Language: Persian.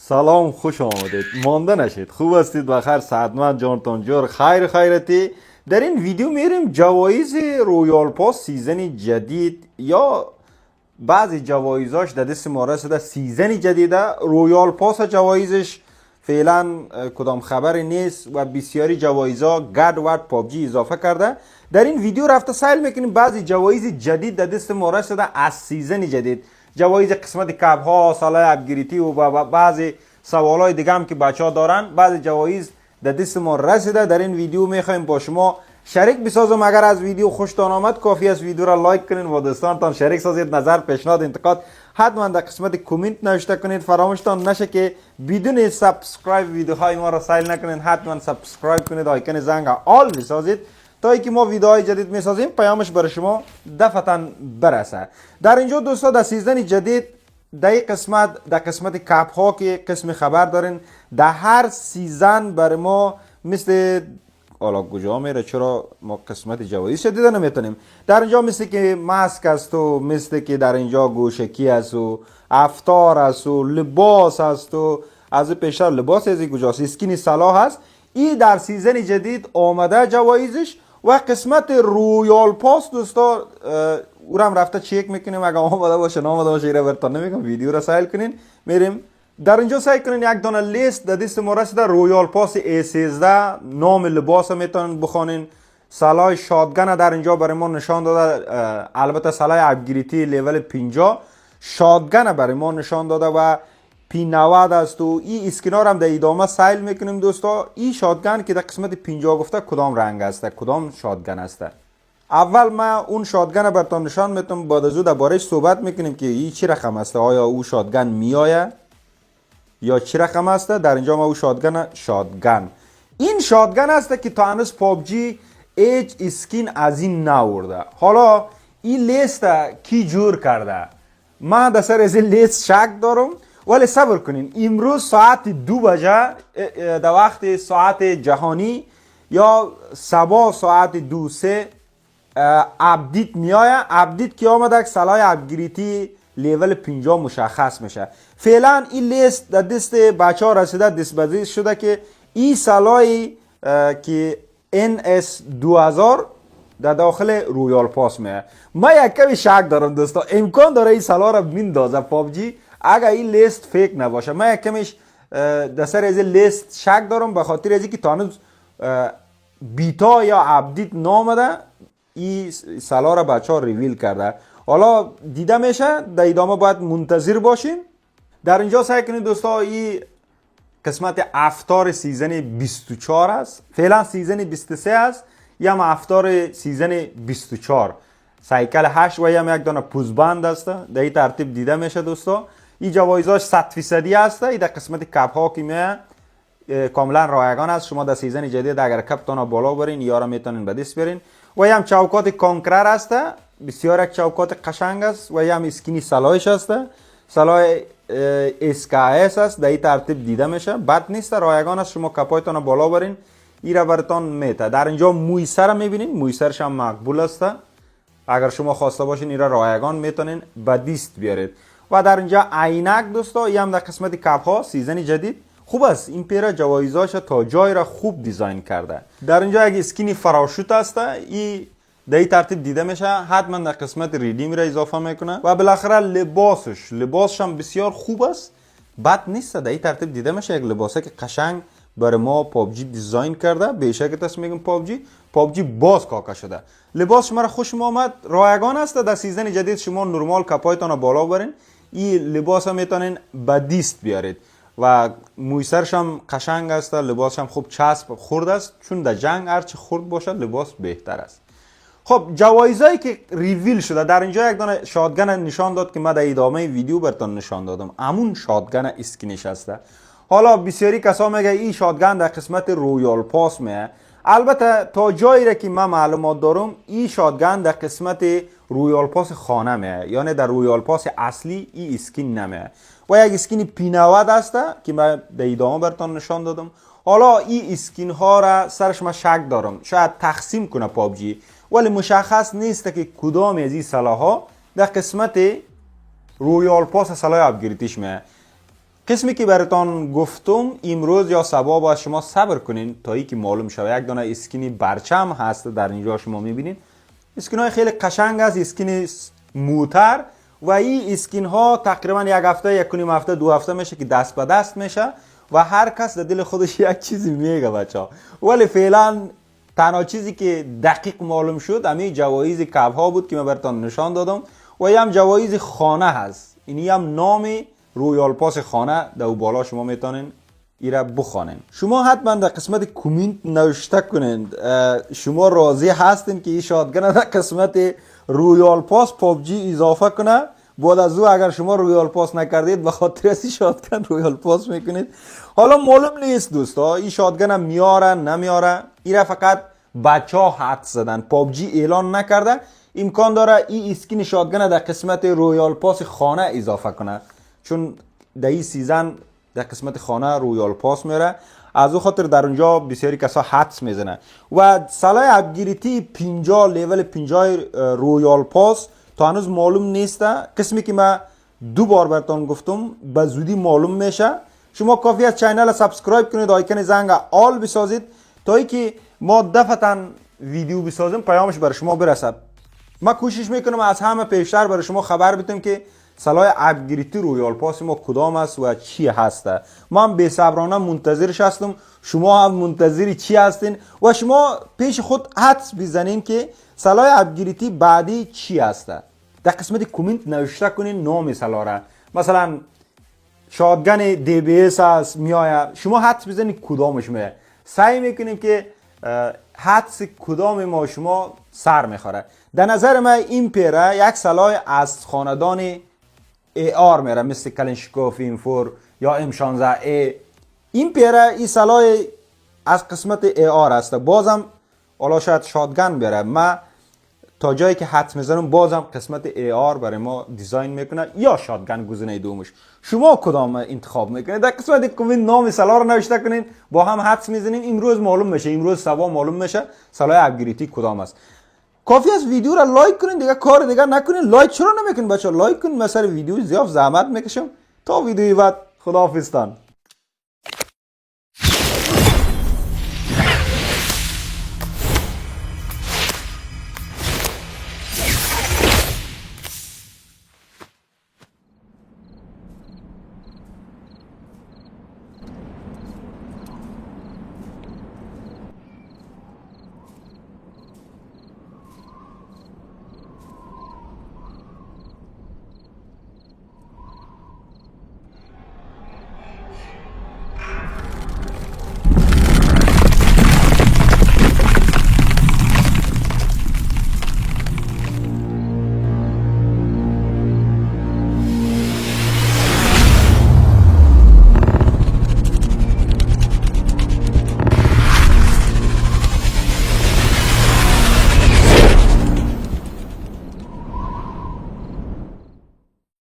سلام، خوش آمدید. مانده نشید. خوب هستید؟ بخیر؟ صحتمند؟ جانتان جور؟ خیرتی. در این ویدیو میریم جوایز رویال پاس سیزن جدید یا بعضی جوایزاش در دست ما رسیده. سیزن جدیده رویال پاس جوایزش فعلا کدام خبری نیست و بسیاری جوایزها گد ورد پابجی اضافه کرده. در این ویدیو رفته سیل میکنیم بعضی جوایز جدید در دست ما رسیده از سیزن جدید، جوایز قسمت کپ ها، سالای ابگریتی و بعضی سوالای دیگه هم که بچه ها دارن. بعضی جوایز در دست ما رسیده. در این ویدیو میخوایم با شما شریک بسازم. اگر از ویدیو خوشتان آمد کافی است ویدیو را لایک کنین و دوستانتان شریک سازید. نظر، پیشنهاد، انتقاد حتما در قسمت کامنت نوشته کنید. فراموشتان نشه که بدون سابسکرایب ویدیوهای ما را سیل نکنین. حتما سابسکرایب کنید، آیکن زنگ آل بسازید تا اینکه ما ویدیوهای جدید میسازیم پیامش برای شما دفعتا برسه. در اینجا دوستا در سیزن جدید در قسمت کپ ها که قسم خبر دارین، در هر سیزن برای ما مثل حالا کجا میره، چرا ما قسمت جوایز شدیده نمیتونیم. در اینجا مثل که ماسک است و مثل که در اینجا گوشکی است و افطار است و لباس است و از پیشتر لباس از کجاست، اسکین صلاح هست. این در سیزن جدید آمده جوایزش. و قسمت رویال پاس دوستا او هم رفته چک میکنیم، اگه آمده باشه نامده باشه ایره برتان نمیگم، ویدیو را سیل کنین. میریم در اینجا سعی کنین یک دانه لیست در دست ما رسیده. رویال پاس A13 نام لباس میتونن بخونین. سلاح شاتگن در اینجا برای ما نشان داده، البته سلاح ابگریتی لیول 50 شاتگن برای ما نشان داده و P90 است و این اسکنار هم در ادامه سیل میکنیم دوستا. این شاتگن که در قسمت 50 گفته کدام رنگ است، کدام شاتگن است. اول ما اون شاتگن براتون نشان میتونم، بعد از او درباره‌اش صحبت میکنیم که این چی رقم است، آیا او شاتگن میآید یا چی رقم است. در اینجا ما او شاتگن این شاتگن است که تا هنوز پابجی هیچ اسکین از این نورده. حالا این لیست کی جور کرده؟ من در سر از این لیست شک دارم، ولی صبر کنین. امروز ساعت 2 بجه در وقت ساعت جهانی یا صبح ساعت 2-3 اپدیت میآید. اپدیت که آمده سلاح ابگریتی لیول 50 مشخص میشه. فعلا این لیست در دست بچه ها رسیده، دستبندی شده که این سلاحی که NS 2000 در داخل رویال پاس میه. من یک کمی شک دارم دوستا، امکان داره این سلاح را میندازه پابجی اگر این لیست فیک نباشه. من یک کمیش در سر از لیست شک دارم، به خاطر از اینکه تا هنوز بیتا یا اپدیت نامده این سلاح را بچه ها ریویل کرده. حالا دیده میشه، در ادامه باید منتظر باشیم. در اینجا سعی کنید دوستا این قسمت افطار سیزن 24 است. فعلا سیزن 23 است، یا هم افطار سیزن 24 سایکل 8 و یا هم یک دانه پوزبند است. در این ترتیب دیده میشه دوستا. این جوایزاش 100% است. این در قسمت کپ ها که میه کاملا رایگان است. شما در سیزن جدید اگر کپتان بالا برین یا را میتونین به دست برین. و یا هم چوکات کانکرر است، بسیار یک چوکات قشنگ است. و یا هم اسکینی سلاحش است، سلاح SKS است. در این ترتیب دیده میشه، بد نیست، رایگان است. شما کپایتان بالا برین این را براتون میته. در اینجا موی سر میبینین، موی سرش هم مقبول است. اگر شما خواسته باشین این را رایگان میتونین به دست بیارید. و در اینجا عینک دوستا، این هم در قسمت کپ ها سیزن جدید خوب است. این پیرا جوایزاش تا جای را خوب دیزاین کرده. در اینجا یک اسکینی فراشوت است، این در این ترتیب دیده میشه. حتما در قسمت ریدیم را اضافه میکنه. و بالاخره لباسش هم بسیار خوب است، بد نیست. در این ترتیب دیده میشه یک لباسه که قشنگ برای ما پابجی دیزاین کرده. به شکل است میگم پابجی باز کاکا شده. لباس شما را خوش آمد، رایگان است. در سیزن جدید شما نرمال کپایتان بالا برین، این لباس هم میتونین به دست بیارید. و مویسرش هم قشنگ است، لباس هم خوب چسب خورد است، چون در جنگ هرچه خورد باشه لباس بهتر است. خب جوایزایی که ریویل شده، در اینجا یک دانه شاتگن نشان داد که من در ادامه ویدیو براتون نشان دادم. همون شاتگن اسکینش است. حالا بسیاری کسا میگه این شاتگن در قسمت رویال پاس میه. البته تا جایی را که من معلومات دارم این شاتگن در قسمت رویال پاس خانه میه، یعنی در رویال پاس اصلی این اسکین نمیه. و یک اسکین P90 است که من در ادامه براتون نشان دادم. حالا این اسکین ها را سرش من شک دارم، شاید تقسیم کنه پابجی، ولی مشخص نیست که کدام از این سلاح ها در قسمت رویال پاس سلاح ابگریتیش میه. قسمی که براتان گفتم امروز یا صبح باید شما صبر کنین تا ای که معلوم شود. یک دانه اسکین برچم هست در اینجا شما میبینین. اسکین های خیلی قشنگ است، اسکین موتر و این اسکین ها تقریبا یک هفته، یک نیم هفته، 2 هفته میشه که دست به دست میشه و هر کس در دل خودش یک چیزی میگه بچه. ولی فعلا تنها چیزی که دقیق معلوم شد همین جوایز کاپ ها بود که من براتون نشان دادم و هم جوایز خانه هست. اینی هم نام رویال پاس خانه در بالا شما میتونین ایره بخوانین. شما حتما در قسمت کامنت نوشته کنین شما راضی هستین که این شاتگن در قسمت رویال پاس پابجی اضافه کنه. بعد از او اگر شما رویال پاس نکردید به خاطر اسی شاتگن رویال پاس میکنید. حالا معلوم نیست دوستا این شاتگن هم میاره نمیاره، ایره فقط بچه ها حد زدن، پابجی اعلان نکرده. امکان داره این اسکین شاتگن در قسمت رویال پاس خانه اضافه کنه، چون در این سیزن در قسمت خانه رویال پاس میره، از او خاطر در اونجا بسیاری کسا حدس میزنه. و سلاح ابگریتی 50 لیول 50 رویال پاس تا هنوز معلوم نیسته. قسمی که من 2 بار براتون گفتم به زودی معلوم میشه. شما کافی از چینل سابسکرایب کنید، آیکن زنگ آل بسازید تا ای که ما دفعتا ویدیو بسازیم پیامش برای شما برسد. ما کوشش میکنم از همه پیشتر برای شما خبر بدم که سلاح ابگریتی رویال پاس ما کدام است و چی هسته. ما هم بی‌صبرانه منتظرش هستم، شما هم منتظری چی هستین و شما پیش خود حدس بزنین که سلاح ابگریتی بعدی چی هسته. در قسمت کامنت نوشته کنین نام سلاح را. مثلا شاتگن دی بی اس است میآید، شما حدس بزنید کدامش میآید. سعی میکنیم که حدس کدام ما شما سر میخوره. در نظر من این پیره یک سلاح از خاندان ای آر میره، مثل کلنشکوف اینفور یا ام 16 ای. این پیره این سلاح از قسمت ای آر است. بازم حالا شاید شاتگن بیاره، من تا جایی که حدس میزنم بازم قسمت ای آر برای ما دیزاین میکنه یا شاتگن گزینه دومش. شما کدام انتخاب میکنید؟ در قسمت کامنت نام سلاح رو نوشته کنین، با هم حدس میزنیم. امروز معلوم میشه، امروز صبح معلوم میشه سلاح ابگریتی کدام است. کافی است ویدیو را لایک کنین، دیگه کار دیگه نکنین. لایک چرا نمیکنین بچا؟ لایک کنین، مثلا ویدیو زیاد زحمت میکشم. تا ویدیوی بعد خداحافظ.